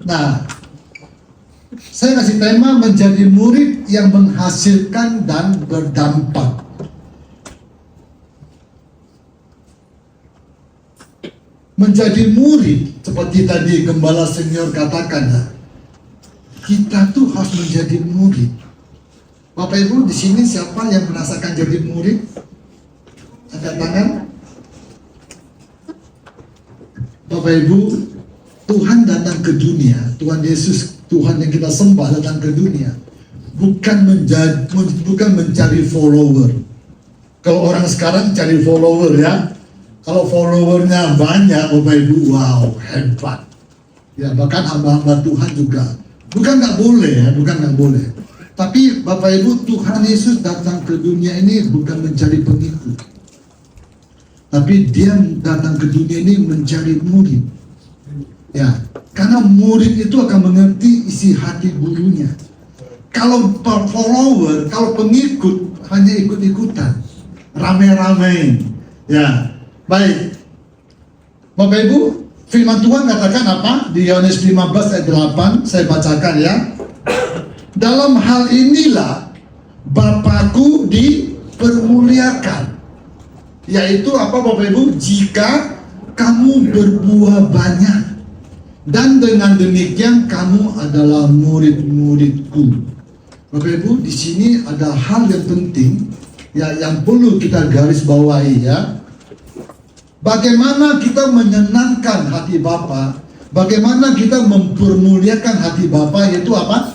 Nah, saya kasih tema menjadi murid yang menghasilkan dan berdampak. Menjadi murid, seperti tadi Gembala Senior katakan, ya, kita tuh harus menjadi murid. Bapak Ibu, di sini siapa yang merasakan jadi murid? Angkat tangan. Bapak Ibu, Tuhan datang ke dunia, Tuhan Yesus, Tuhan yang kita sembah datang ke dunia, bukan mencari follower. Kalau orang sekarang cari follower, ya, kalau followernya banyak, Bapak Ibu, wow, hebat. Ya, bahkan hamba-hamba Tuhan juga. Bukan nggak boleh, ya, bukan nggak boleh. Tapi Bapak Ibu, Tuhan Yesus datang ke dunia ini bukan mencari pengikut. Tapi dia datang ke dunia ini mencari murid. Ya, karena murid itu akan mengerti isi hati gurunya. Kalau follower, kalau pengikut hanya ikut-ikutan, rame-rame. Ya, baik. Bapak Ibu, firman Tuhan katakan apa? Di Yohanes 15 ayat 8, saya bacakan, ya. Dalam hal inilah Bapakku dipermuliakan. Yaitu apa, Bapak Ibu? Jika kamu berbuah banyak, dan dengan demikian kamu adalah murid-muridku. Bapak Ibu, di sini ada hal yang penting, ya, yang perlu kita garis bawahi, ya. Bagaimana kita menyenangkan hati Bapa, bagaimana kita mempermuliakan hati Bapa, yaitu apa?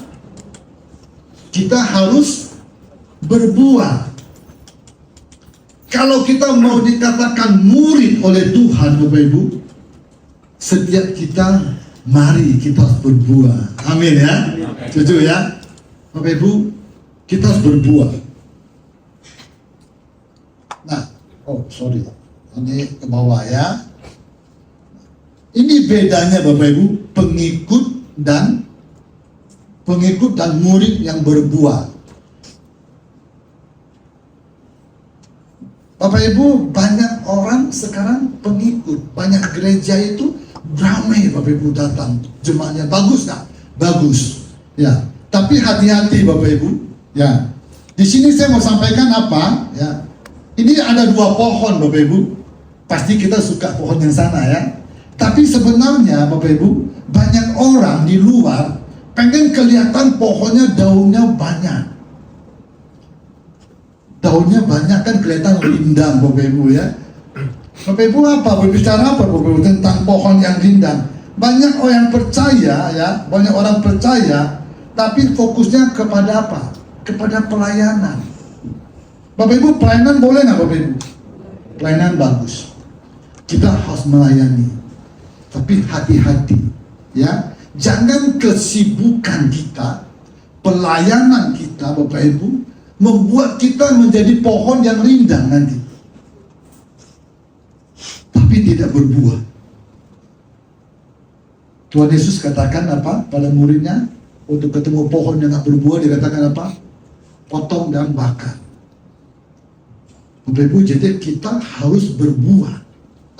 Kita harus berbuah. Kalau kita mau dikatakan murid oleh Tuhan, Bapak Ibu, setiap kita, mari kita harus berbuah. Amin, ya. Setuju, ya. Bapak Ibu, kita harus berbuah. Nah, sorry, ini ke bawah, ya. Ini bedanya, Bapak Ibu, pengikut dan murid yang berbuah. Bapak Ibu, banyak orang sekarang pengikut, banyak gereja itu ramai, Bapak Ibu, datang, jemaatnya bagus, tak? Bagus, ya. Tapi hati-hati, Bapak Ibu, ya. Di sini saya mau sampaikan apa, ya. Ini ada dua pohon, Bapak Ibu. Pasti kita suka pohon yang sana, ya. Tapi sebenarnya, Bapak Ibu, banyak orang di luar pengen kelihatan pohonnya daunnya banyak. Daunnya banyak kan kelihatan rindang, Bapak Ibu, ya. Bapak Ibu apa? Berbicara apa, Bapak Ibu, tentang pohon yang rindang? Banyak orang percaya, ya, banyak orang percaya, tapi fokusnya kepada apa? Kepada pelayanan. Bapak Ibu, pelayanan boleh nggak, Bapak Ibu? Pelayanan bagus. Kita harus melayani. Tapi hati-hati, ya. Jangan kesibukan kita, pelayanan kita, Bapak Ibu, membuat kita menjadi pohon yang rindang nanti, tapi tidak berbuah. Tuhan Yesus katakan apa pada muridnya? Untuk ketemu pohon yang tidak berbuah, dia katakan apa? Potong dan bakar. Bapak Ibu, jadi kita harus berbuah.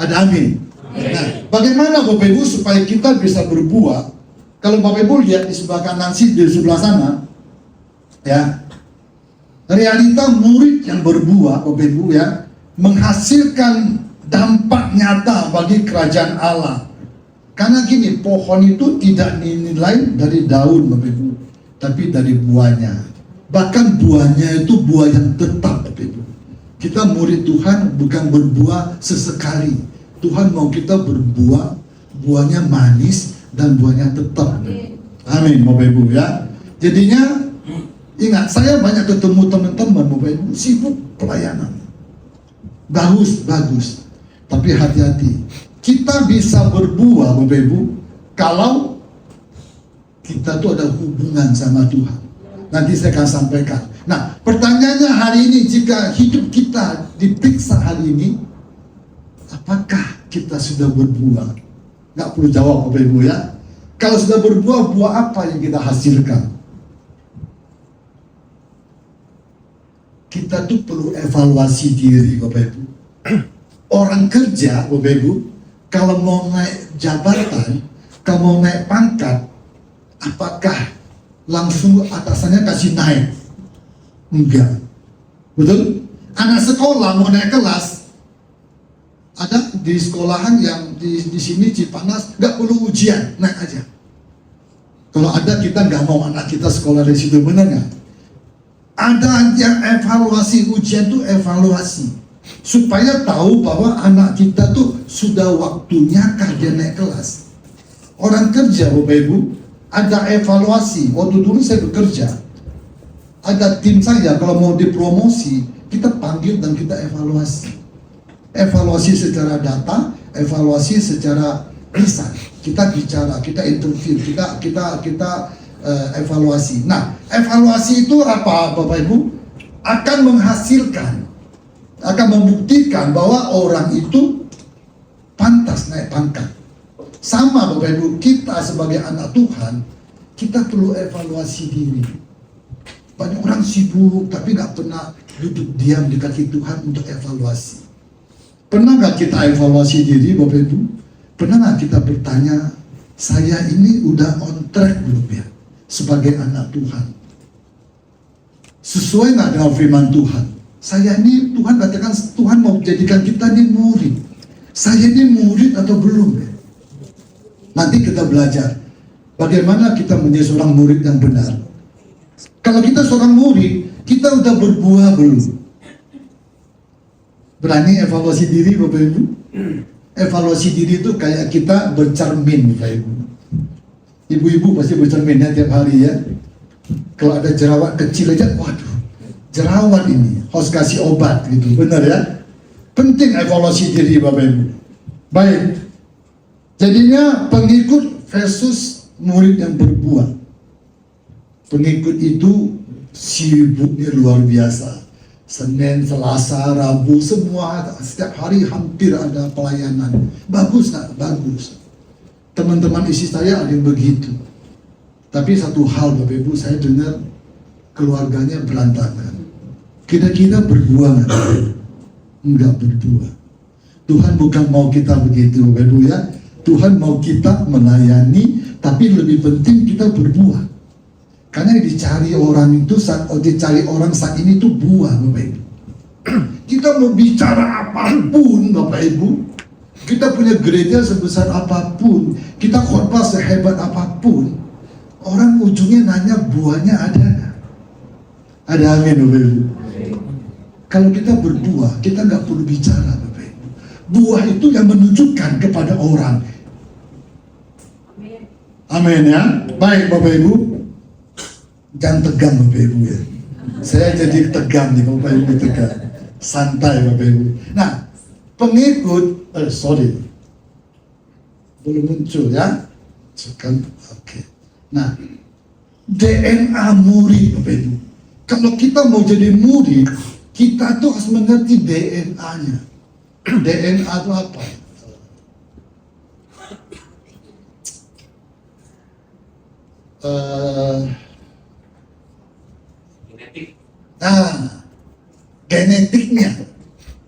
Ada amin? Nah, bagaimana Bapak Ibu supaya kita bisa berbuah? Kalau Bapak Ibu lihat di sebelah kanan, di sebelah sana, ya, realita murid yang berbuah, Bapak Ibu, ya, menghasilkan dampak nyata bagi kerajaan Allah. Karena gini, pohon itu tidak dinilai dari daun, Bapak Ibu, tapi dari buahnya. Bahkan buahnya itu buah yang tetap, Bapak Ibu. Kita murid Tuhan bukan berbuah sesekali. Tuhan mau kita berbuah, buahnya manis dan buahnya tetap. Amin, Bapak Ibu, ya. Jadinya ingat, saya banyak ketemu teman-teman, Bapak Ibu, sibuk pelayanan. Bagus. Tapi hati-hati. Kita bisa berbuah, Bapak Ibu, kalau kita tuh ada hubungan sama Tuhan. Nanti saya akan sampaikan. Nah, pertanyaannya hari ini, jika hidup kita diperiksa hari ini, apakah kita sudah berbuah? Nggak perlu jawab, Bapak Ibu, ya. Kalau sudah berbuah, buah apa yang kita hasilkan? Kita tuh perlu evaluasi diri, Bapak Ibu. Orang kerja, Bapak Ibu, kalau mau naik jabatan, kalau mau naik pangkat, apakah langsung atasannya kasih naik? Enggak. Betul? Anak sekolah mau naik kelas, ada di sekolahan yang di sini Cipanas nggak perlu ujian, naik aja. Kalau ada, kita nggak mau anak kita sekolah di situ, benar nggak? Ada yang evaluasi, ujian tuh evaluasi supaya tahu bahwa anak kita tuh sudah waktunya dia naik kelas. Orang kerja, Bapak Ibu, ada evaluasi. Waktu dulu saya bekerja, ada tim saya kalau mau dipromosi, kita panggil dan kita evaluasi. Evaluasi secara data, evaluasi secara lisan. Kita bicara, kita interview, kita evaluasi. Nah, evaluasi itu apa, Bapak Ibu? Akan menghasilkan, akan membuktikan bahwa orang itu pantas naik pangkat. Sama, Bapak Ibu, kita sebagai anak Tuhan, kita perlu evaluasi diri. Banyak orang sibuk tapi nggak pernah duduk diam di kaki Tuhan untuk evaluasi. Pernah nggak kita evaluasi diri, Bapak Ibu? Pernah nggak kita bertanya, saya ini udah on track belum ya sebagai anak Tuhan? Sesuai nggak dengan firman Tuhan? Saya ini, Tuhan katakan Tuhan mau jadikan kita ini murid. Saya ini murid atau belum ya? Nanti kita belajar bagaimana kita menjadi seorang murid yang benar. Kalau kita seorang murid, kita udah berbuah belum? Berani evaluasi diri, Bapak Ibu? Evaluasi diri itu kayak kita bercermin, Bapak Ibu. Ibu-ibu pasti bercermin ya tiap hari ya. Kalau ada jerawat kecil aja, waduh, jerawat ini, harus kasih obat gitu, benar ya? Penting evaluasi diri, Bapak Ibu. Baik, jadinya pengikut versus murid yang berbuah. Pengikut itu sibuknya luar biasa. Senin, Selasa, Rabu, semua setiap hari hampir ada pelayanan. Bagus, nak? Bagus. Teman-teman isi saya ada yang begitu. Tapi satu hal, Bapak Ibu, saya dengar keluarganya berantakan. Kira-kira berbuah nggak? Enggak berbuah. Tuhan bukan mau kita begitu, Bapak Ibu ya. Tuhan mau kita melayani, tapi lebih penting kita berbuah. Karena yang dicari orang itu dicari orang saat ini itu buah, Bapak Ibu. Kita mau bicara apapun, Bapak Ibu, kita punya gereja sebesar apapun, kita khotbah sehebat apapun, orang ujungnya nanya buahnya ada nggak? Ada, amin, Bapak Ibu. Kalau kita berbuah, kita nggak perlu bicara, Bapak Ibu. Buah itu yang menunjukkan kepada orang. Amin ya. Baik, Bapak Ibu. Jangan tegang, Bapak Ibu ya. Saya jadi tegang nih, Bapak Ibu tegang. Santai, Bapak Ibu. Nah, pengikut, belum muncul ya. Oke. Nah, DNA murid, Bapak Ibu. Kalau kita mau jadi murid, kita tuh harus mengerti DNA-nya. DNA itu apa? Genetiknya,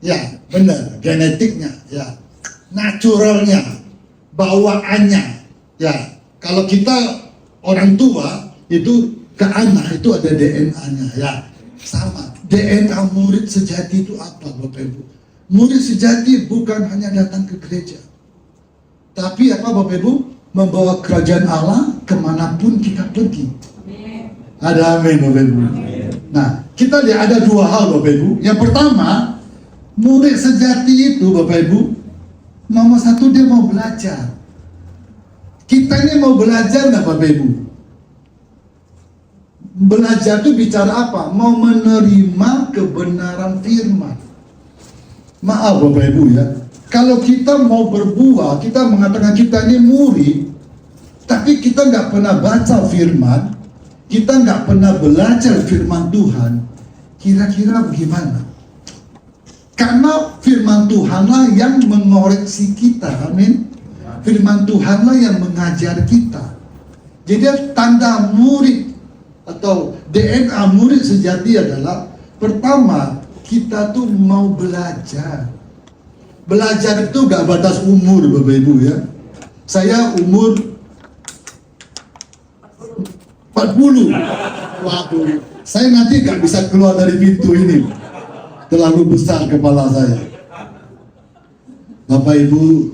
ya benar, genetiknya, ya, naturalnya, bawaannya, ya. Kalau kita orang tua itu ke anak itu ada DNA-nya, ya, sama. DNA murid sejati itu apa, Bapak Ibu? Murid sejati bukan hanya datang ke gereja, tapi apa, Bapak Ibu? Membawa kerajaan Allah kemanapun kita pergi. Ada, amin, Bapak Ibu. Nah, kita lihat ada dua hal, Bapak Ibu. Yang pertama, murid sejati itu, Bapak Ibu, nomor satu dia mau belajar. Kita ini mau belajar nggak, Bapak Ibu? Belajar itu bicara apa? Mau menerima kebenaran firman. Maaf, Bapak Ibu ya. Kalau kita mau berbuah, kita mengatakan kita ini murid, tapi kita nggak pernah baca firman, kita nggak pernah belajar firman Tuhan, kira-kira bagaimana? Karena firman Tuhanlah yang mengoreksi kita, amin. Firman Tuhanlah yang mengajar kita. Jadi tanda murid atau DNA murid sejati adalah pertama, kita tuh mau belajar. Belajar itu gak batas umur, Bapak Ibu ya. Saya umur 40. Waduh, saya nanti gak bisa keluar dari pintu ini. Terlalu besar kepala saya. Bapak Ibu,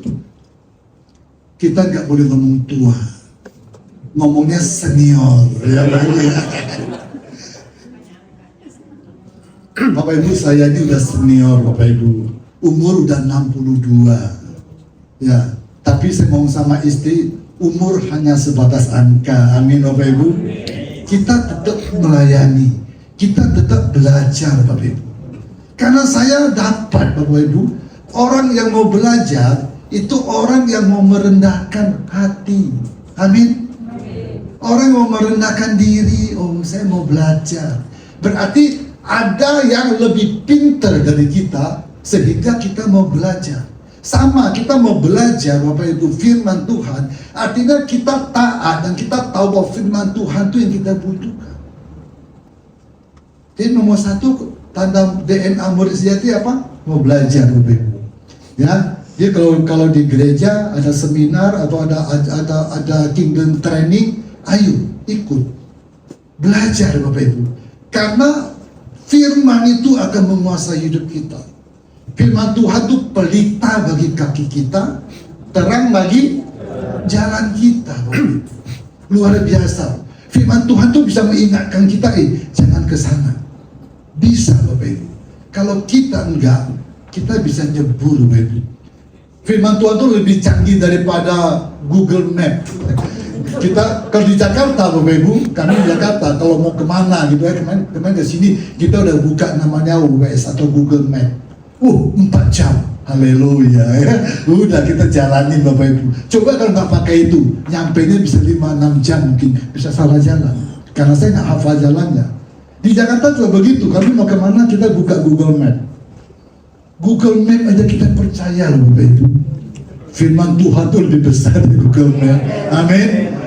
kita gak boleh ngomong tua. Ngomongnya senior. Ya, Bapak Ibu, saya ini udah senior, Bapak Ibu. Umur udah 62. Ya, tapi saya ngomong sama istri, umur hanya sebatas angka. Amin, Bapak Ibu. Kita tetap melayani, kita tetap belajar, Bapak Ibu. Karena saya dapat, Bapak Ibu, orang yang mau belajar itu orang yang mau merendahkan hati. Amin. Orang mau merendahkan diri. Oh, saya mau belajar. Berarti ada yang lebih pintar dari kita, sehingga kita mau belajar. Sama, kita mau belajar, Bapak Ibu, firman Tuhan. Artinya kita taat dan kita tahu bahwa firman Tuhan itu yang kita butuhkan. Jadi nomor satu, tanda DNA murid sejati apa? Mau belajar, Bapak Ibu. Ya, jadi kalau di gereja ada seminar atau ada kingdom training, ayo ikut belajar, Bapak Ibu. Karena firman itu akan menguasai hidup kita. Firman Tuhan itu pelita bagi kaki kita, terang bagi jalan kita. Luar biasa. Firman Tuhan itu bisa mengingatkan kita, jangan ke sana. Bisa, Bapak Ibu. Kalau kita enggak, kita bisa nyebur, Bapak Ibu. Firman Tuhan itu lebih canggih daripada Google Map. Kita kalau di Jakarta, Bapak Ibu, kami di Jakarta kalau mau kemana gitu ya, kemarin ke sini kita udah buka namanya WS atau Google Map. 4 jam, haleluya ya. Udah kita jalanin, Bapak Ibu. Coba kalau nggak pakai itu, nyampainya bisa 5-6 jam mungkin, bisa salah jalan. Karena saya nggak hafal jalannya. Di Jakarta juga begitu, kami mau kemana kita buka Google Map. Google Map aja kita percaya loh, Bapak Ibu. Firman Tuhan itu lebih besar dari Google Map. Amin.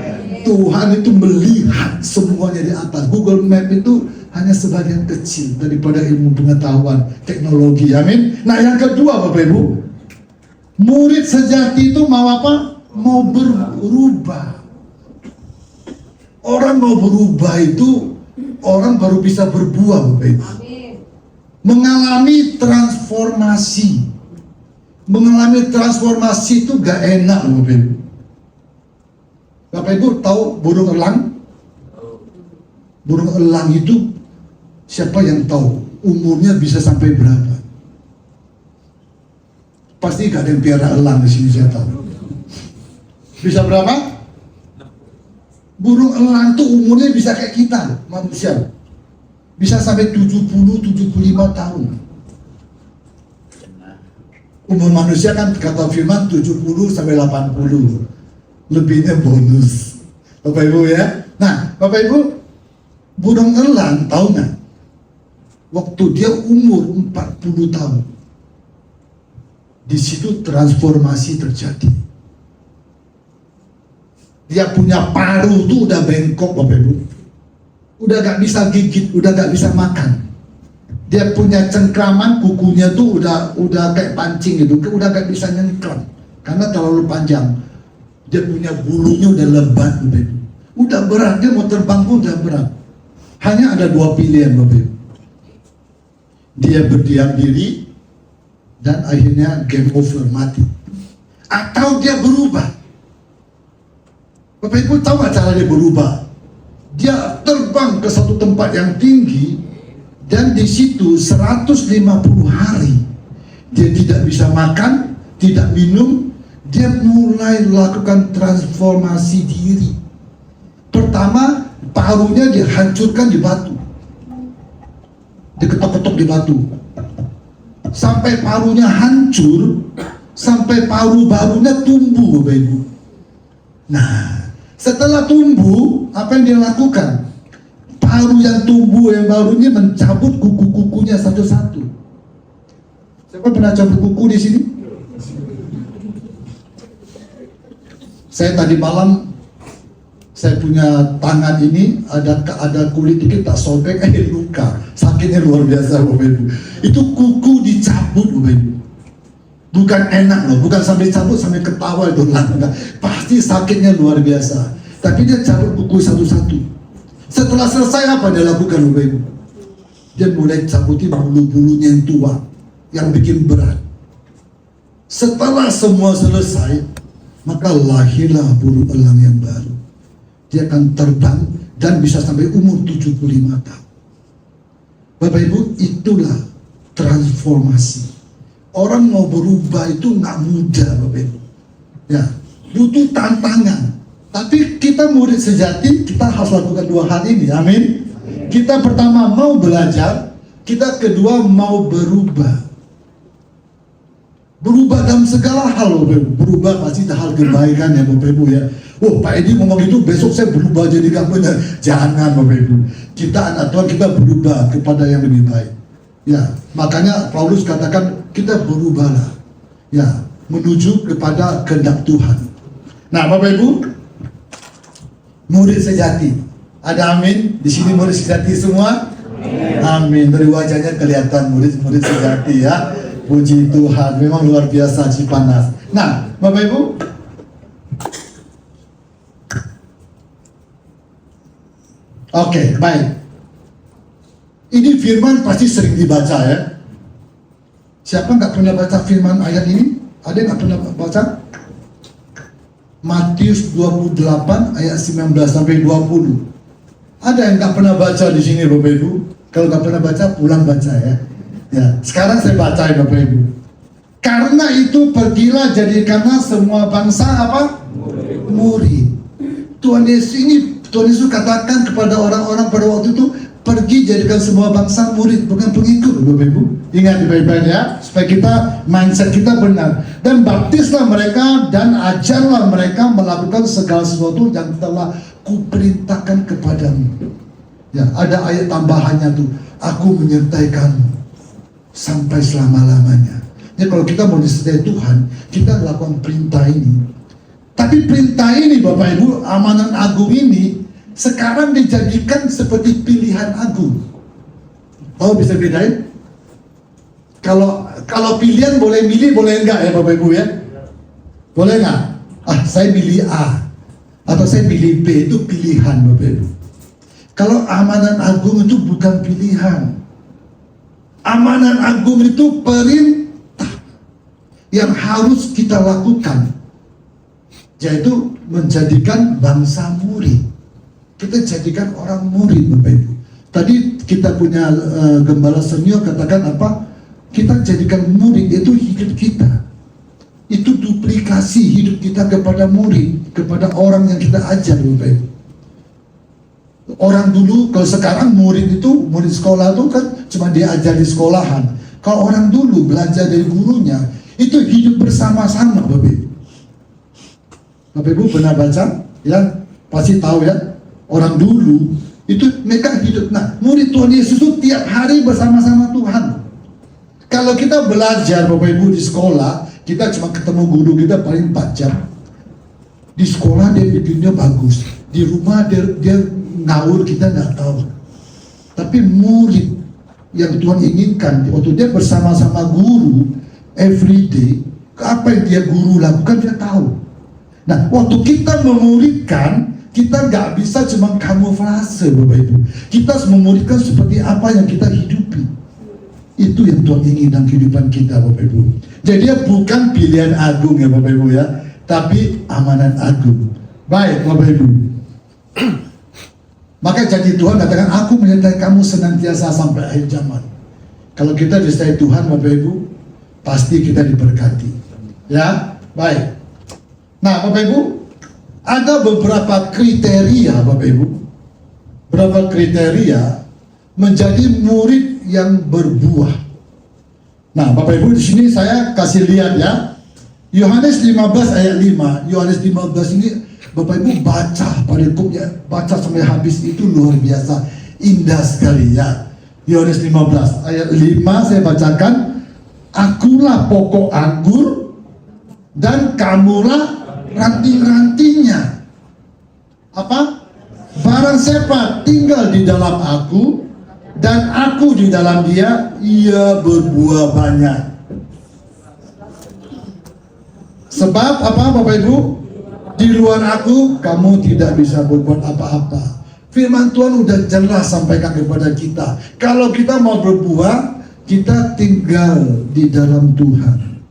Tuhan itu melihat semuanya di atas. Google Map itu hanya sebagian kecil daripada ilmu pengetahuan teknologi. Amin. Nah, yang kedua, Bapak Ibu, murid sejati itu mau apa? Mau berubah. Orang mau berubah itu orang baru bisa berbuah, Bapak Ibu. Mengalami transformasi. Mengalami transformasi itu gak enak, Bapak Ibu. Bapak Ibu tahu burung elang? Burung elang itu siapa yang tahu umurnya bisa sampai berapa? Pasti gak ada yang piara elang di sini, saya tahu. Bisa berapa? Burung elang itu umurnya bisa kayak kita, manusia. Bisa sampai 70-75 tahun. Umur manusia kan kata firman 70 sampai 80. Lebihnya bonus. Bapak Ibu ya. Nah, Bapak Ibu, burung elang tahu nggak? Waktu dia umur 40 tahun, di situ transformasi terjadi. Dia punya paru tuh udah bengkok, Bapak Ibu. Udah gak bisa gigit, udah gak bisa makan. Dia punya cengkraman, kukunya tuh udah kayak pancing gitu, udah gak bisa nyengkram karena terlalu panjang. Dia punya bulunya udah lebat, Bapak Ibu. Udah berat, dia mau terbang pun udah berat. Hanya ada 2 pilihan, Bapak Ibu. Dia berdiam diri dan akhirnya game over, mati. Atau dia berubah. Bapak Ibu tahu nggak cara dia berubah? Dia terbang ke satu tempat yang tinggi dan di situ 150 hari dia tidak bisa makan, tidak minum. Dia mulai lakukan transformasi diri. Pertama, parunya dihancurkan di batu. Diketok-ketok di batu. Sampai parunya hancur, sampai paru barunya tumbuh, Bapak Ibu. Nah, setelah tumbuh, apa yang dia lakukan? Paru yang tumbuh yang baru ini mencabut kuku-kukunya satu-satu. Siapa pernah cabut kuku di sini? Saya tadi malam, saya punya tangan ini ada kulit dikit tak sobek, luka. Sakitnya luar biasa, Bapak Ibu. Itu kuku dicabut, Bapak Ibu. Bukan enak loh, bukan sampai cabut sampai ketawa itu, pasti sakitnya luar biasa. Tapi dia cabut buku satu-satu. Setelah selesai apa dia lakukan Bapak Ibu? Dia mulai cabutin bulu-bulunya yang tua, yang bikin berat. Setelah semua selesai, maka lahirlah bulu elang yang baru. Dia akan terbang dan bisa sampai umur 75 tahun. Bapak Ibu, itulah transformasi. Orang mau berubah itu nggak mudah Bapak Ibu. Ya, butuh tantangan. Tapi kita murid sejati, kita harus lakukan dua hal ini, amin. Kita pertama mau belajar, kita kedua mau berubah. Berubah dalam segala hal, Bapak Ibu. Berubah pasti hal kebaikan ya Bapak Ibu ya. Oh, Pak Edi ngomong itu, besok saya berubah jadi gak benar. Jangan Bapak Ibu. Kita anak Tuhan, kita berubah kepada yang lebih baik. Ya, makanya Paulus katakan kita berubahlah. Ya, menuju kepada kehendak Tuhan. Nah, Bapak Ibu, murid sejati. Ada amin? Di sini murid sejati semua? Amin. Dari wajahnya kelihatan murid-murid sejati ya. Puji Tuhan, memang luar biasa Cipanas. Nah, Bapak Ibu, oke, baik. Ini firman pasti sering dibaca ya. Siapa nggak pernah baca firman ayat ini? Ada yang nggak pernah baca? Matius 28 ayat 19 sampai 20. Ada yang nggak pernah baca di sini Bapak Ibu? Kalau nggak pernah baca, pulang baca ya. Ya, sekarang saya bacain Bapak Ibu. Karena itu pergilah jadikanlah semua bangsa apa? Murid. Tuhan Yesus katakan kepada orang-orang pada waktu itu, pergi jadikan semua bangsa murid, bukan pengikut Bapak Ibu. Ingat baik-baik ya, supaya kita mindset kita benar. Dan baptislah mereka dan ajarlah mereka melakukan segala sesuatu yang telah kuperintahkan kepadamu. Ya, ada ayat tambahannya tuh, aku menyertai kamu sampai selama-lamanya. Ya, kalau kita mau disertai Tuhan, kita melakukan perintah ini. Tapi perintah ini Bapak Ibu, amanat agung ini sekarang dijadikan seperti pilihan agung. Tahu bisa bedain? Kalau pilihan boleh milih, boleh enggak ya Bapak Ibu ya? Boleh enggak? Saya pilih A atau saya pilih B, itu pilihan Bapak Ibu. Kalau amanat agung itu bukan pilihan. Amanat agung itu perintah yang harus kita lakukan, yaitu menjadikan bangsa murid. Kita jadikan orang murid Bapak Ibu. Tadi kita punya gembala senior katakan apa? Kita jadikan murid itu hidup kita. Itu duplikasi hidup kita kepada murid, kepada orang yang kita ajar Bapak Ibu. Orang dulu, kalau sekarang murid sekolah itu kan cuma diajar di sekolahan. Kalau orang dulu belajar dari gurunya, itu hidup bersama-sama Bapak Ibu. Bapak Ibu pernah baca? Ya, pasti tahu ya. Orang dulu itu mereka hidup. Nah, murid Tuhan Yesus itu tiap hari bersama-sama Tuhan. Kalau kita belajar Bapak Ibu di sekolah, kita cuma ketemu guru kita paling 4 jam. Di sekolah dia bikinnya bagus, di rumah dia ngawur, kita nggak tahu. Tapi murid yang Tuhan inginkan, waktu dia bersama-sama guru every day, apa yang dia guru lakukan dia tahu. Nah, waktu kita memuridkan, kita nggak bisa cuma kamuflase Bapak Ibu. Kita harus memuridkan seperti apa yang kita hidupi. Itu yang Tuhan ingin dalam kehidupan kita Bapak Ibu. Jadi dia bukan pilihan agung ya Bapak Ibu ya, tapi amanat agung. Baik Bapak Ibu. Maka janji Tuhan katakan, aku menyertai kamu senantiasa sampai akhir zaman. Kalau kita disertai Tuhan Bapak Ibu, pasti kita diberkati. Ya, baik. Nah Bapak Ibu, ada beberapa kriteria Bapak Ibu. Beberapa kriteria menjadi murid yang berbuah. Nah Bapak Ibu, di sini saya kasih lihat ya. Yohanes 15 ayat 5. Yohanes 15 ini Bapak Ibu baca pada kubnya, baca sampai habis, itu luar biasa indah sekali ya. Yohanes 15 ayat 5 saya bacakan. Akulah pokok anggur dan kamulah ranting-rantingnya. Apa? Barang siapa tinggal di dalam aku dan aku di dalam dia, ia berbuah banyak. Sebab apa Bapak Ibu? Di luar aku, kamu tidak bisa berbuat apa-apa. Firman Tuhan udah jelas sampaikan kepada kita. Kalau kita mau berbuah, kita tinggal di dalam Tuhan.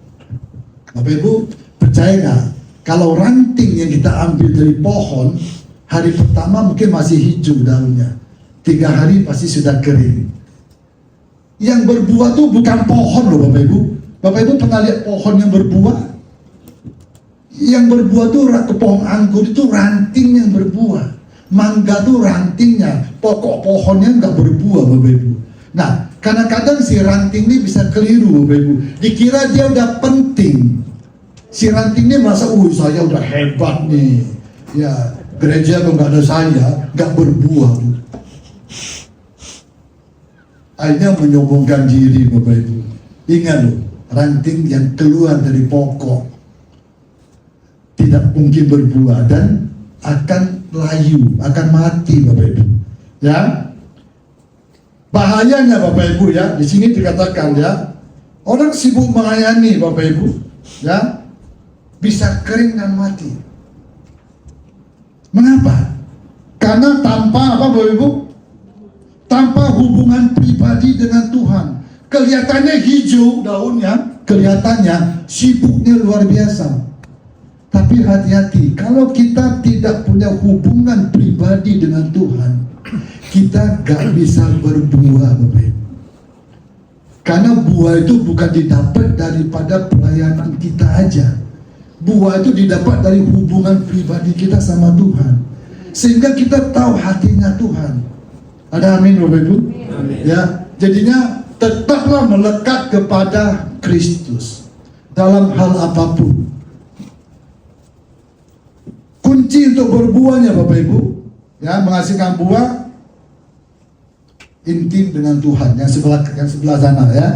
Bapak Ibu, percaya nggak? Kalau ranting yang kita ambil dari pohon, hari pertama mungkin masih hijau daunnya. 3 hari pasti sudah kering. Yang berbuah tuh bukan pohon loh Bapak Ibu. Bapak Ibu pernah lihat pohon yang berbuah? Yang berbuah tuh pohon anggur itu ranting yang berbuah. Mangga tuh rantingnya, pokok pohonnya nggak berbuah Bapak Ibu. Nah, kadang-kadang si ranting ini bisa keliru Bapak Ibu. Dikira dia udah penting. Si ranting ini merasa, saya udah hebat nih. Ya, gereja kalau nggak ada saya, nggak berbuah. Akhirnya menyombongkan diri Bapak Ibu. Ingat loh, ranting yang keluar dari pokok tidak mungkin berbuah dan akan layu, akan mati Bapak Ibu. Ya, bahayanya Bapak Ibu ya, di sini dikatakan ya, orang sibuk melayani Bapak Ibu, ya, bisa kering dan mati. Mengapa? Karena tanpa apa Bapak Ibu? Tanpa hubungan pribadi dengan Tuhan. Kelihatannya hijau daunnya, kelihatannya sibuknya luar biasa. Tapi hati-hati, kalau kita tidak punya hubungan pribadi dengan Tuhan, kita gak bisa berbuah Bapak Ibu. Karena buah itu bukan didapat daripada pelayanan kita aja. Buah itu didapat dari hubungan pribadi kita sama Tuhan. Sehingga kita tahu hatinya Tuhan. Ada amin Bapak Ibu? Amin. Ya, jadinya tetaplah melekat kepada Kristus dalam hal apapun. Kunci untuk berbuahnya Bapak Ibu, ya, menghasilkan buah, intim dengan Tuhan. Yang sebelah sana ya.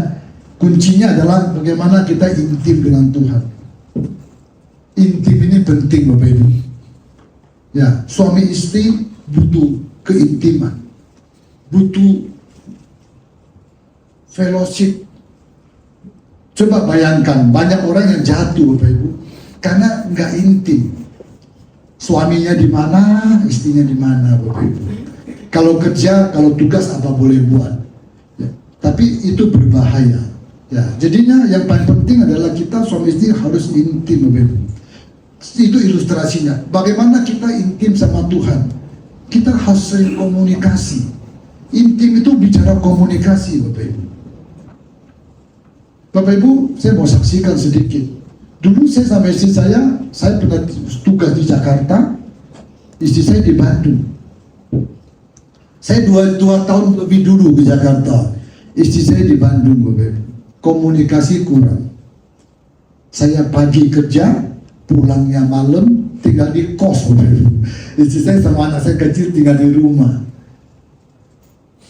Kuncinya adalah bagaimana kita intim dengan Tuhan. Intim ini penting Bapak Ibu. Ya, suami istri butuh keintiman, butuh fellowship. Coba bayangkan banyak orang yang jatuh Bapak Ibu karena nggak intim. Suaminya di mana, istrinya di mana Bapak Ibu. Kalau kerja, kalau tugas apa boleh buat. Ya, tapi itu berbahaya. Ya, jadinya yang paling penting adalah kita suami istri harus intim Bapak Ibu. Itu ilustrasinya. Bagaimana kita intim sama Tuhan? Kita harus sering komunikasi. Intim itu bicara komunikasi Bapak Ibu. Bapak Ibu, saya mau saksikan sedikit. Dulu saya sama istri saya pernah tugas di Jakarta, istri saya di Bandung. Saya 2 tahun lebih dulu ke Jakarta, istri saya di Bandung Bapak Ibu. Komunikasi kurang. Saya pagi kerja, pulangnya malam, tinggal di kos Bapak Ibu. Istri saya sama anak saya kecil tinggal di rumah.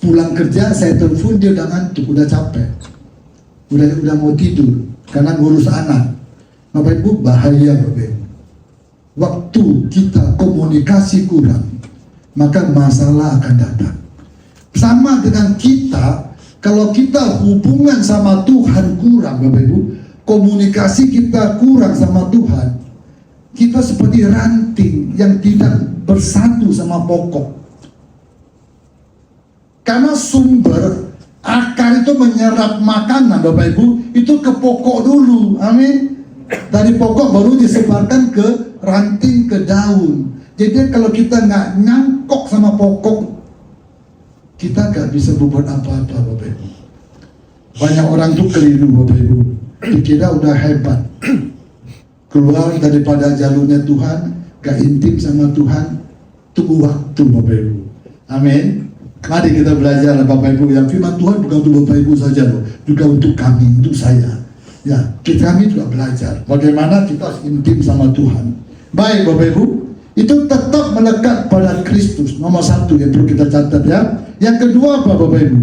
Pulang kerja saya telepon, dia udah ngantuk, udah capek, udah mau tidur karena ngurus anak. Bapak Ibu, bahaya Bapak Ibu. Waktu kita komunikasi kurang, maka masalah akan datang. Sama dengan kita, kalau kita hubungan sama Tuhan kurang Bapak Ibu, komunikasi kita kurang sama Tuhan, kita seperti ranting yang tidak bersatu sama pokok. Karena sumber, akar itu menyerap makanan Bapak Ibu, itu ke pokok dulu, amin. Dari pokok baru disebarkan ke ranting, ke daun. Jadi kalau kita nggak nyangkok sama pokok, kita nggak bisa berbuat apa-apa Bapak Ibu. Banyak orang tuh keliru Bapak Ibu, dikira udah hebat, keluar daripada jalurnya Tuhan, gak intim sama Tuhan. Tunggu waktu Bapak Ibu. Amin. Mari kita belajar Bapak Ibu, yang firman Tuhan bukan untuk Bapak Ibu saja loh, juga untuk kami, untuk saya. Ya, kami juga belajar bagaimana kita harus intim sama Tuhan. Baik Bapak Ibu, itu tetap melekat pada Kristus. Nomor 1 yang perlu kita catat ya. Yang kedua apa Bapak Ibu?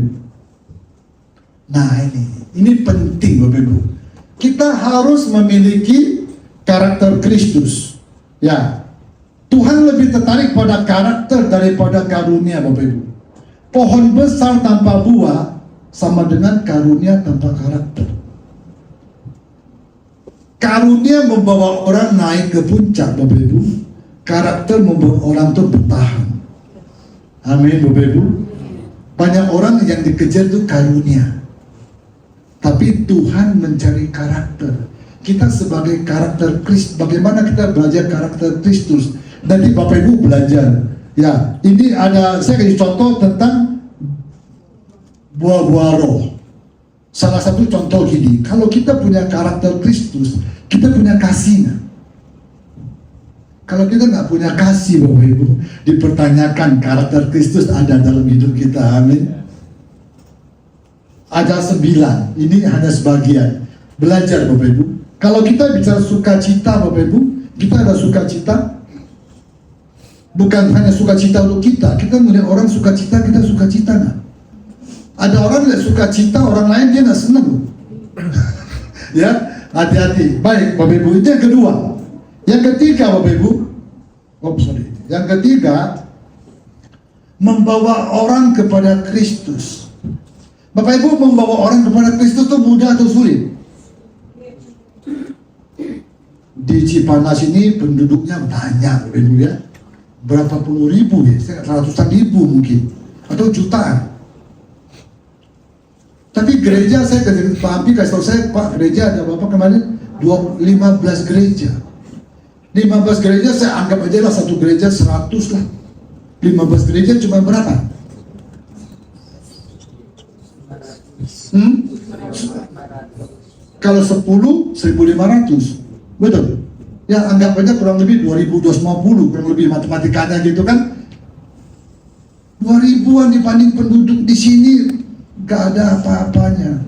Nah ini penting Bapak Ibu. Kita harus memiliki karakter Kristus. Ya, Tuhan lebih tertarik pada karakter daripada karunia Bapak Ibu. Pohon besar tanpa buah sama dengan karunia tanpa karakter. Karunia membawa orang naik ke puncak Bapak Ibu. Karakter membuat orang tuh bertahan. Amin, Bapak Ibu. Banyak orang yang dikejar itu karunia, tapi Tuhan mencari karakter. Kita sebagai karakter Kristus, bagaimana kita belajar karakter Kristus? Nanti Bapak Ibu belajar. Ya, ini saya kasih contoh tentang buah-buah roh. Salah satu contoh gini, kalau kita punya karakter Kristus, kita punya kasih. Kalau kita nggak punya kasih, Bapak Ibu, dipertanyakan karakter Kristus ada dalam hidup kita. Amin. Ada 9, ini hanya sebagian. Belajar, Bapak Ibu. Kalau kita bicara sukacita, Bapak Ibu, kita ada sukacita. Bukan hanya sukacita untuk kita melihat orang sukacita, kita sukacita nggak? Ada orang yang sukacita, orang lain dia nggak senang. Ya, hati-hati. Baik, Bapak Ibu, itu yang kedua. Yang ketiga, Bapak Ibu, yang ketiga, membawa orang kepada Kristus. Bapak Ibu, membawa orang kepada Kristus itu mudah atau sulit? Di Cipanas ini penduduknya banyak, Bapak Ibu ya. Berapa puluh ribu ya, ratusan ribu mungkin, atau jutaan. Tapi gereja, saya ke Pak Ampi kasih tahu saya, Pak, gereja ada Bapak kemarin 15 gereja. 15 gereja saya anggap aja lah satu gereja 100 lah. 15 gereja cuma berapa? Kalau 10, 1.500. Betul? Ya anggap aja kurang lebih 2.250, kurang lebih matematikanya gitu kan. 2.000-an dibanding penduduk di sini, gak ada apa-apanya.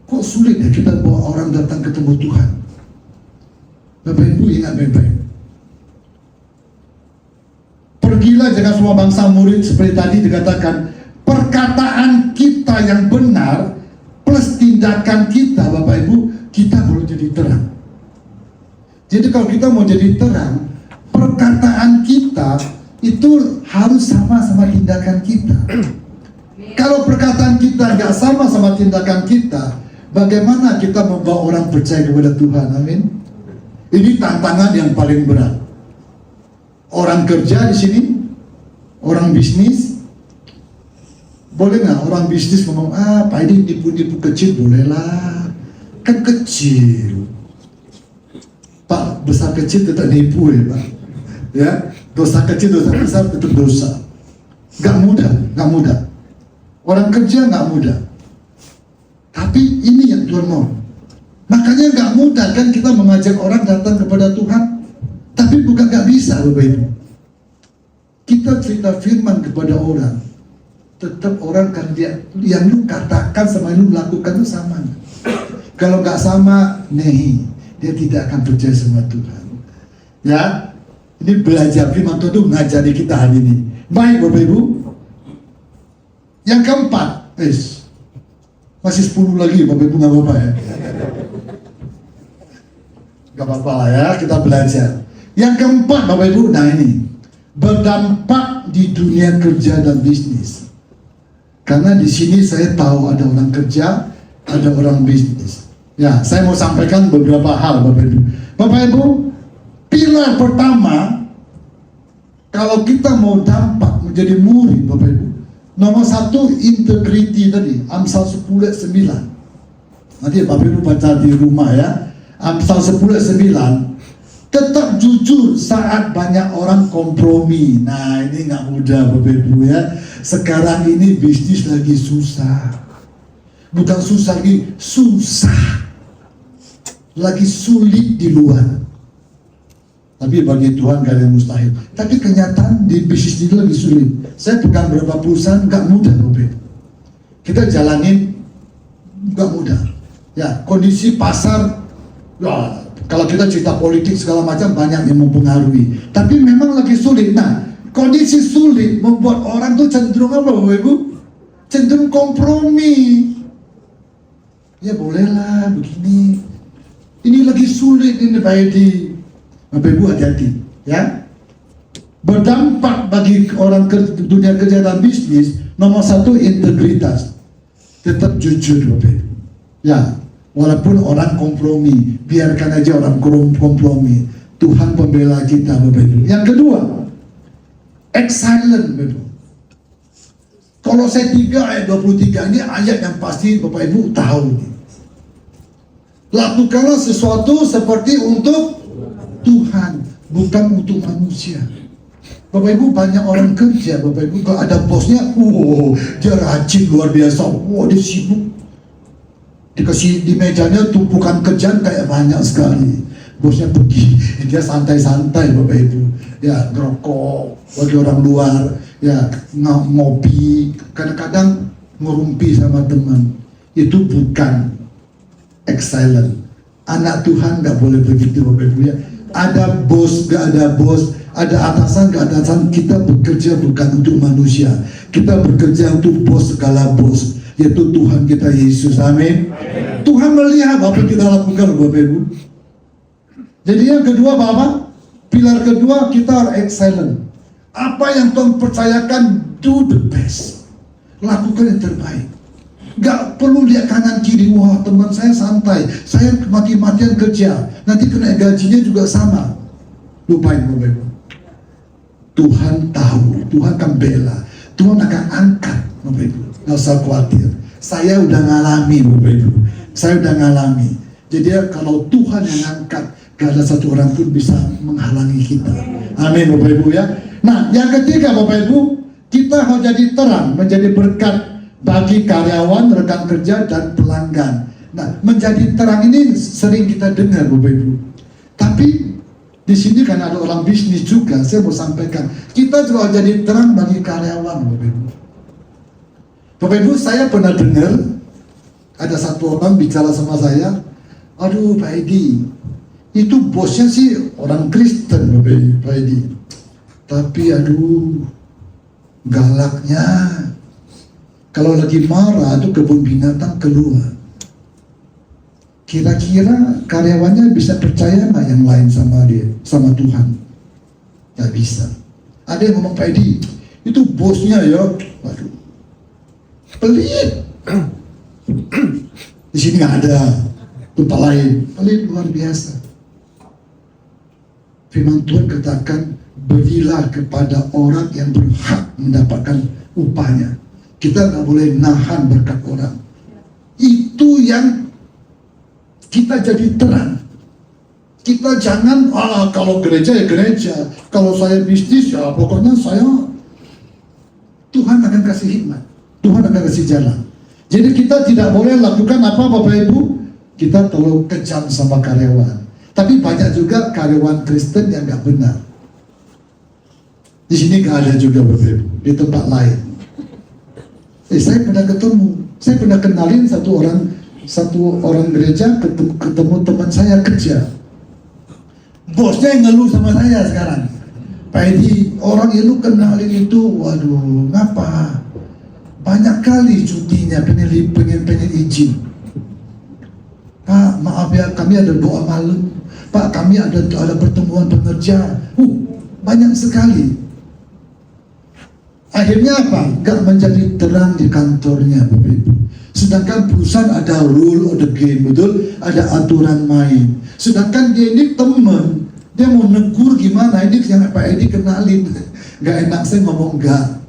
Kok sulit ya kita bawa orang datang ketemu Tuhan? Bapak Ibu ingat baik-baik. Pergilah jangan semua bangsa murid, seperti tadi dikatakan, perkataan kita yang benar plus tindakan kita, Bapak Ibu, kita baru jadi terang. Jadi kalau kita mau jadi terang, perkataan kita itu harus sama tindakan kita. Kalau perkataan kita nggak sama tindakan kita, bagaimana kita membawa orang percaya kepada Tuhan? Amin. Ini tantangan yang paling berat. Orang kerja di sini, orang bisnis, boleh nggak orang bisnis ngomong, Pak ini nipu-nipu kecil bolehlah, kan kecil. Pak, besar kecil tetap nipu ya Pak. Ya, dosa kecil, dosa besar tetap dosa. Gak mudah. Orang kerja gak mudah. Tapi ini yang Tuhan mau. Makanya gak mudah kan kita mengajak orang datang kepada Tuhan. Tapi bukan gak bisa, Bapak Ibu. Kita cerita firman kepada orang, tetap orang kan dia yang lu katakan sama yang lu lakukan itu sama. Kalau gak sama, dia tidak akan percaya sama Tuhan. Ya, ini belajar firman Tuhan itu mengajari kita hari ini. Baik Bapak Ibu. Yang keempat, masih 10 lagi Bapak Ibu, nggak apa-apa ya. Nggak apa-apa lah ya, kita belajar. Yang keempat Bapak Ibu, nah ini berdampak di dunia kerja dan bisnis. Karena di sini saya tahu ada orang kerja, ada orang bisnis. Ya, saya mau sampaikan beberapa hal Bapak Ibu. Bapak Ibu, pilar pertama kalau kita mau dampak menjadi murid Bapak Ibu, nomor 1 integriti tadi, Amsal 10:9. Nanti Bapak Ibu baca di rumah ya. Amsal 10:9. Tetap jujur saat banyak orang kompromi. Nah ini nggak mudah Bapak Ibu ya. Sekarang ini bisnis lagi susah. Bukan susah lagi, susah. Lagi sulit di luar. Tapi bagi Tuhan gak ada yang mustahil. Tapi kenyataan di bisnis itu lebih sulit. Saya pegang beberapa perusahaan gak mudah Bapak. Kita jalanin gak mudah. Ya, kondisi pasar, ya, kalau kita cerita politik segala macam banyak yang mempengaruhi. Tapi memang lagi sulit. Nah, kondisi sulit membuat orang tuh cenderung apa Bapak Ibu? Cenderung kompromi. Ya bolehlah begini. Ini lagi sulit ini Pak Edi. Bapak Ibu hati-hati ya. Berdampak bagi orang dunia kerja dan bisnis, nomor 1 integritas. Tetap jujur Bapak Ibu. Ya, walaupun orang kompromi, biarkan aja orang kompromi. Tuhan pembela kita, Bapak Ibu. Yang kedua, excellent, Bapak Ibu. Kolose 3 ayat 23 ini ayat yang pasti Bapak Ibu tahu. Lakukanlah sesuatu seperti untuk Tuhan, bukan untuk manusia. Bapak Ibu, banyak orang kerja, Bapak Ibu, kalau ada bosnya, dia rajin luar biasa, dia sibuk. Dikasih di mejanya tumpukan kerjaan kayak banyak sekali. Bosnya pergi, dia santai-santai, Bapak Ibu. Ya, ngerokok bagi orang luar, ya ngopi, kadang-kadang ngerumpi sama teman. Itu bukan excellent. Anak Tuhan nggak boleh begitu, Bapak Ibu ya. Ada bos, nggak ada bos, ada atasan, nggak ada atasan. Kita bekerja bukan untuk manusia. Kita bekerja untuk bos segala bos, yaitu Tuhan kita Yesus. Amin. Tuhan melihat apa yang kita lakukan, Bapak Ibu. Jadi yang kedua, Bapak, pilar kedua, kita harus excellent. Apa yang Tuhan percayakan, do the best. Lakukan yang terbaik. Gak perlu lihat kanan kiri, wah teman saya santai, saya mati-matian kerja, nanti kena gajinya juga sama. Lupain, Bapak Ibu. Tuhan tahu, Tuhan akan bela, Tuhan akan angkat, Bapak Ibu. Gak usah khawatir. Saya udah ngalami, Bapak Ibu. Saya udah ngalami. Jadi kalau Tuhan yang angkat, gak ada satu orang pun bisa menghalangi kita. Amin, Bapak Ibu ya. Nah, yang ketiga, Bapak Ibu, kita harus jadi terang, menjadi berkat bagi karyawan, rekan kerja, dan pelanggan. Nah, menjadi terang ini sering kita dengar, Bapak Ibu. Tapi di sini kan ada orang bisnis juga, saya mau sampaikan, kita juga harus jadi terang bagi karyawan, Bapak Ibu. Bapak Ibu, saya pernah dengar ada satu orang bicara sama saya, aduh Pak Edi, itu bosnya sih orang Kristen, Pak Edi, tapi aduh galaknya, kalau lagi marah itu kebun binatang keluar. Kira-kira karyawannya bisa percaya nggak yang lain sama dia, sama Tuhan? Nggak bisa. Ada yang ngomong, Pak Edi, itu bosnya ya, waduh, pelit. Di sini nggak ada tempat lain, pelit luar biasa. Firman Tuhan katakan, berilah kepada orang yang berhak mendapatkan upahnya. Kita nggak boleh nahan berkat orang. Itu yang kita jadi terang. Kita jangan, kalau gereja ya gereja, kalau saya bisnis ya pokoknya saya, Tuhan akan kasih hikmat, Tuhan akan kasih jalan. Jadi kita tidak boleh lakukan apa Bapak Ibu, kita terlalu kejam sama karyawan. Tapi banyak juga karyawan Kristen yang nggak benar. Di sini nggak ada juga Bapak Ibu, di tempat lain. Saya pernah ketemu, saya pernah kenalin satu orang gereja, ketemu teman saya kerja. Bosnya yang ngeluh sama saya sekarang, Pak Edi, orang yang lu kenalin itu, waduh, ngapa? Banyak kali cutinya, pengen izin. Pak, maaf ya, kami ada doa malam. Pak, kami ada pertemuan pengerja. Banyak sekali. Akhirnya apa? Gak menjadi terang di kantornya, Bapak Ibu. Sedangkan perusahaan ada rule of the game, betul? Ada aturan main. Sedangkan dia ini teman, dia mau negur gimana? Ini yang Pak Edi kenalin. Gak enak saya ngomong enggak.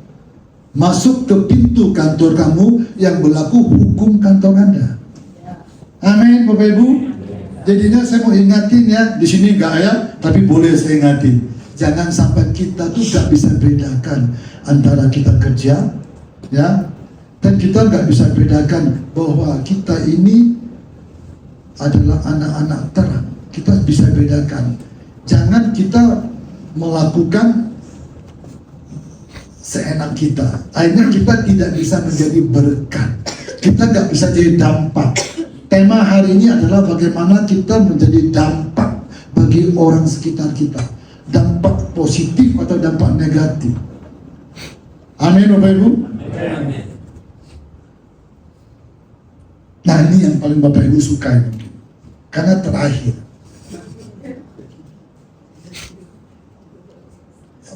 Masuk ke pintu kantor kamu yang berlaku hukum kantor Anda. Amin, Bapak Ibu. Jadinya saya mau ingatin ya, di sini enggak ya, tapi boleh saya ingatin. Jangan sampai kita tuh gak bisa bedakan antara kita kerja, ya, dan kita gak bisa bedakan bahwa kita ini adalah anak-anak terang. Kita bisa bedakan. Jangan kita melakukan seenak kita. Akhirnya kita tidak bisa menjadi berkat. Kita gak bisa jadi dampak. Tema hari ini adalah bagaimana kita menjadi dampak bagi orang sekitar kita. Dampak positif atau dampak negatif. Amin, Bapak Ibu. Amin. Nah, ini yang paling Bapak Ibu sukai, karena terakhir.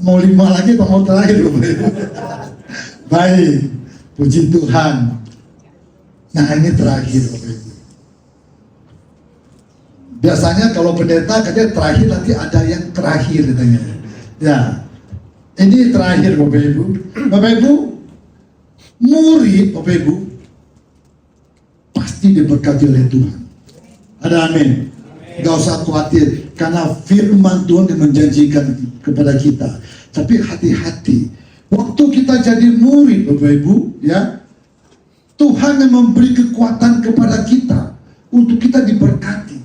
Mau 5 lagi atau mau terakhir, Bapak Ibu? Baik, puji Tuhan. Nah, ini terakhir, Bapak Ibu. Biasanya kalau pendeta katanya terakhir, nanti ada yang terakhir katanya. Ya, ini terakhir Bapak Ibu. Bapak Ibu, murid Bapak Ibu pasti diberkati oleh Tuhan. Ada amin. Gak usah khawatir, karena firman Tuhan yang menjanjikan kepada kita. Tapi hati-hati, waktu kita jadi murid Bapak Ibu, ya, Tuhan yang memberi kekuatan kepada kita untuk kita diberkati,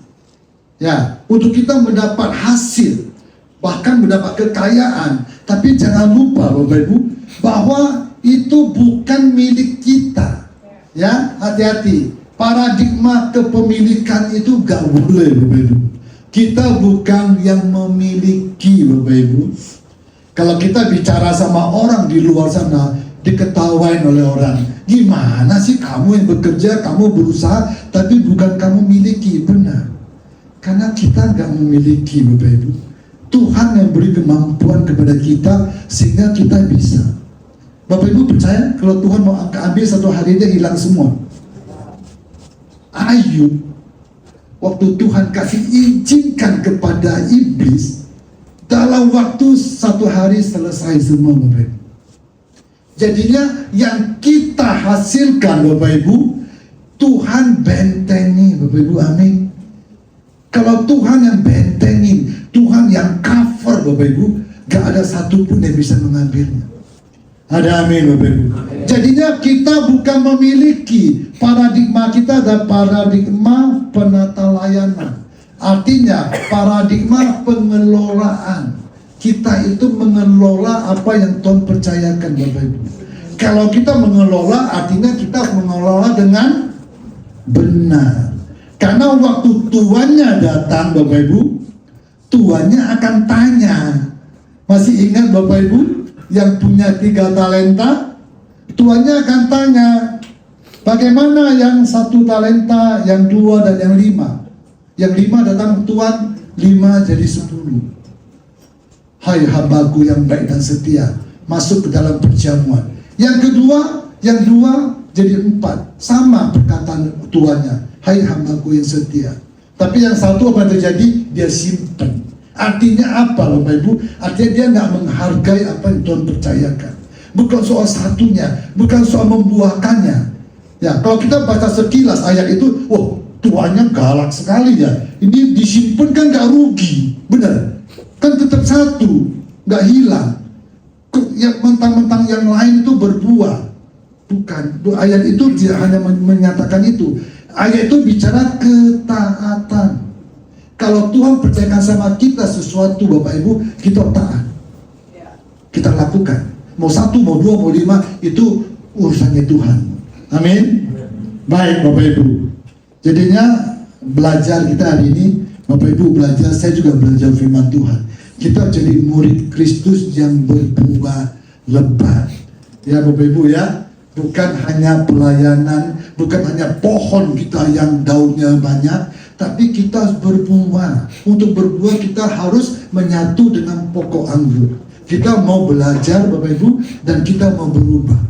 ya, untuk kita mendapat hasil, bahkan mendapat kekayaan. Tapi jangan lupa Bapak Ibu, bahwa itu bukan milik kita. Ya, hati-hati. Paradigma kepemilikan itu gak boleh Bapak Ibu. Kita bukan yang memiliki Bapak Ibu. Kalau kita bicara sama orang di luar sana, diketawain oleh orang, gimana sih kamu yang bekerja, kamu berusaha, tapi bukan kamu miliki. Benar, karena kita gak memiliki Bapak Ibu. Tuhan yang beri kemampuan kepada kita sehingga kita bisa. Bapak Ibu percaya kalau Tuhan mau ambil satu hari dia hilang semua? Ayub, waktu Tuhan kasih izinkan kepada iblis, dalam waktu satu hari selesai semua Bapak Ibu. Jadinya yang kita hasilkan Bapak Ibu, Tuhan bentengi Bapak Ibu, amin. Kalau Tuhan yang bentengin, Tuhan yang cover Bapak Ibu, gak ada satupun yang bisa mengambilnya. Ada amin Bapak Ibu. Jadinya kita bukan memiliki, paradigma kita ada paradigma penata layanan. Artinya paradigma pengelolaan. Kita itu mengelola apa yang Tuhan percayakan Bapak Ibu. Kalau kita mengelola, artinya kita mengelola dengan benar. Karena waktu tuannya datang Bapak Ibu, tuannya akan tanya. Masih ingat Bapak Ibu yang punya 3 talenta? Tuannya akan tanya, bagaimana yang 1 talenta, yang 2 dan yang 5? Yang 5 datang Tuan, 5 jadi 10. Hai hambaku yang baik dan setia, masuk ke dalam perjamuan. Yang kedua, yang 2 jadi 4. Sama perkataan tuannya, hai hambaku yang setia. Tapi yang 1 apa yang terjadi? Dia simpan. Artinya apa Bapak Ibu? Artinya dia nggak menghargai apa yang Tuhan percayakan. Bukan soal satunya, bukan soal membuahkannya. Ya, kalau kita baca sekilas ayat itu, wah, tuannya galak sekali ya. Ini disimpan kan nggak rugi, benar? Kan tetap 1, nggak hilang. Yang mentang-mentang yang lain itu berbuah, bukan? Ayat itu tidak hanya menyatakan itu. Ayat itu bicara ketaatan. Kalau Tuhan percayakan sama kita sesuatu Bapak Ibu, kita taat, kita lakukan. Mau 1, mau 2, mau 5, itu urusannya Tuhan. Amin. Baik Bapak Ibu. Jadinya belajar kita hari ini, Bapak Ibu belajar, saya juga belajar firman Tuhan. Kita jadi murid Kristus yang berbuah lebat. Ya Bapak Ibu ya. Bukan hanya pelayanan, bukan hanya pohon kita yang daunnya banyak, tapi kita harus berbuah. Untuk berbuah kita harus menyatu dengan pokok anggur. Kita mau belajar Bapak Ibu, dan kita mau berubah.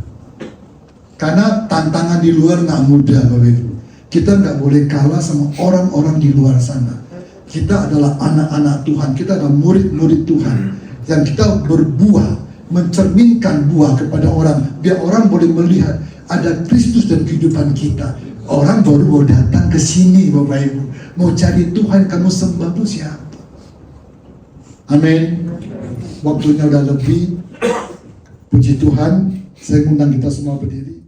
Karena tantangan di luar nggak mudah Bapak Ibu. Kita nggak boleh kalah sama orang-orang di luar sana. Kita adalah anak-anak Tuhan, kita adalah murid-murid Tuhan. Yang kita berbuah, mencerminkan buah kepada orang, biar orang boleh melihat ada Kristus dalam kehidupan kita. Orang baru mau datang ke sini Bapak Ibu, mau cari Tuhan, kamu sembah itu siapa? Amin. Waktunya udah lebih. Puji Tuhan, saya undang kita semua berdiri.